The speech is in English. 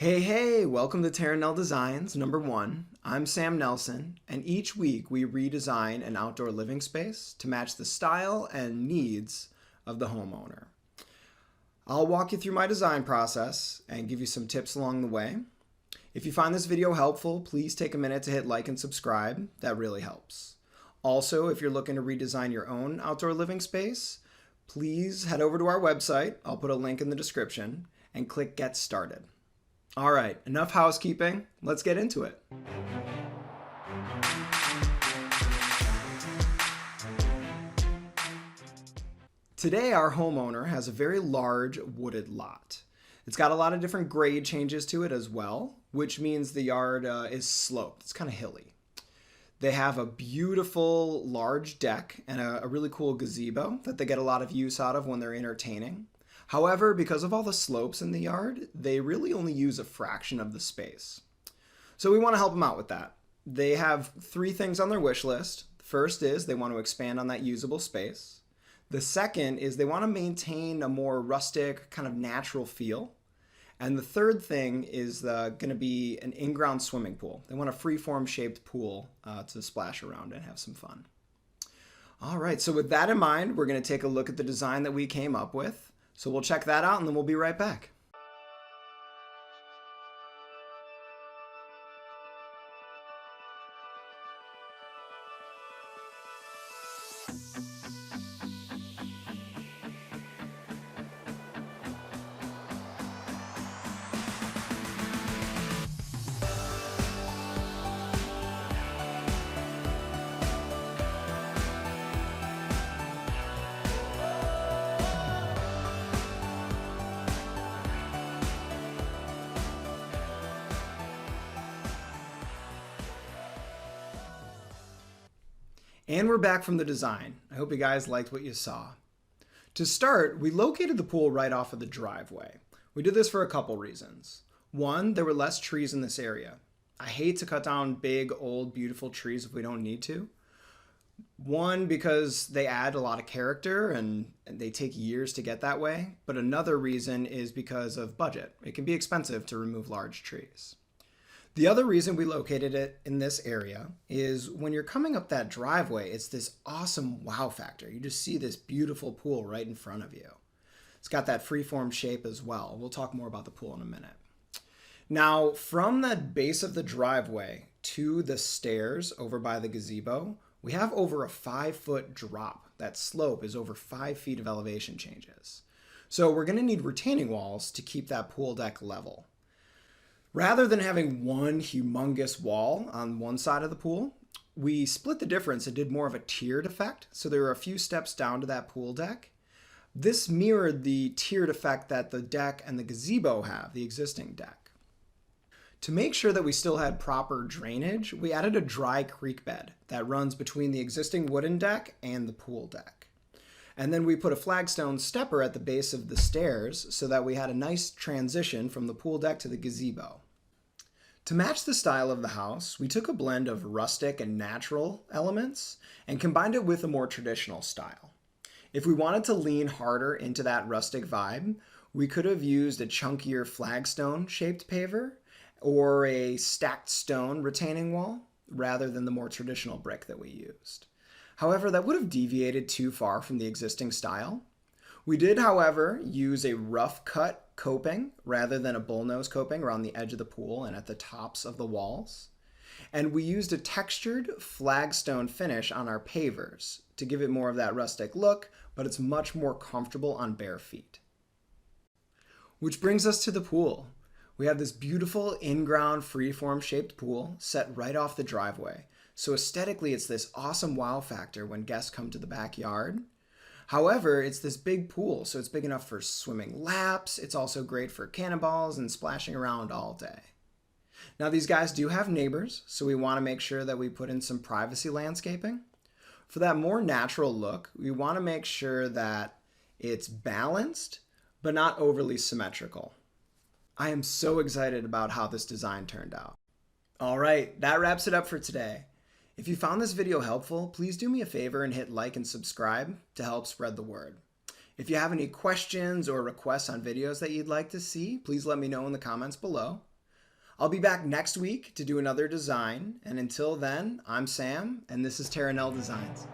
Hey, welcome to Terranell Designs number 1. I'm Sam Nelson, and each week we redesign an outdoor living space to match the style and needs of the homeowner. I'll walk you through my design process and give you some tips along the way. If you find this video helpful, please take a minute to hit like and subscribe. That really helps. Also, if you're looking to redesign your own outdoor living space, please head over to our website. I'll put a link in the description and click Get Started. All right, enough housekeeping. Let's get into it. Today, our homeowner has a very large wooded lot. It's got a lot of different grade changes to it as well, which means the yard is sloped. It's kind of hilly. They have a beautiful large deck and a really cool gazebo that they get a lot of use out of when they're entertaining. However, because of all the slopes in the yard, they really only use a fraction of the space. So we want to help them out with that. They have 3 things on their wish list. The first is they want to expand on that usable space. The second is they want to maintain a more rustic, kind of natural feel. And the third thing is going to be an in-ground swimming pool. They want a freeform shaped pool to splash around and have some fun. All right, so with that in mind, we're going to take a look at the design that we came up with. So we'll check that out and then we'll be right back. And we're back from the design. I hope you guys liked what you saw. To start, we located the pool right off of the driveway. We did this for a couple reasons. One, there were less trees in this area. I hate to cut down big, old, beautiful trees if we don't need to. One, because they add a lot of character and they take years to get that way. But another reason is because of budget. It can be expensive to remove large trees. The other reason we located it in this area is when you're coming up that driveway, it's this awesome wow factor. You just see this beautiful pool right in front of you. It's got that freeform shape as well. We'll talk more about the pool in a minute. Now, from the base of the driveway to the stairs over by the gazebo, we have over a 5-foot drop. That slope is over 5 feet of elevation changes. So we're going to need retaining walls to keep that pool deck level. Rather than having one humongous wall on one side of the pool, we split the difference and did more of a tiered effect. So there were a few steps down to that pool deck. This mirrored the tiered effect that the deck and the gazebo have, the existing deck. To make sure that we still had proper drainage, we added a dry creek bed that runs between the existing wooden deck and the pool deck. And then we put a flagstone stepper at the base of the stairs so that we had a nice transition from the pool deck to the gazebo. To match the style of the house, we took a blend of rustic and natural elements and combined it with a more traditional style. If we wanted to lean harder into that rustic vibe, we could have used a chunkier flagstone shaped paver or a stacked stone retaining wall rather than the more traditional brick that we used. However, that would have deviated too far from the existing style. We did, however, use a rough cut coping rather than a bullnose coping around the edge of the pool and at the tops of the walls. And we used a textured flagstone finish on our pavers to give it more of that rustic look, but it's much more comfortable on bare feet. Which brings us to the pool. We have this beautiful in-ground freeform shaped pool set right off the driveway. So aesthetically, it's this awesome wow factor when guests come to the backyard. However, it's this big pool, so it's big enough for swimming laps. It's also great for cannonballs and splashing around all day. Now, these guys do have neighbors, so we want to make sure that we put in some privacy landscaping. For that more natural look, we want to make sure that it's balanced, but not overly symmetrical. I am so excited about how this design turned out. All right, that wraps it up for today. If you found this video helpful, please do me a favor and hit like and subscribe to help spread the word. If you have any questions or requests on videos that you'd like to see, please let me know in the comments below. I'll be back next week to do another design, and until then, I'm Sam, and this is Terranel Designs.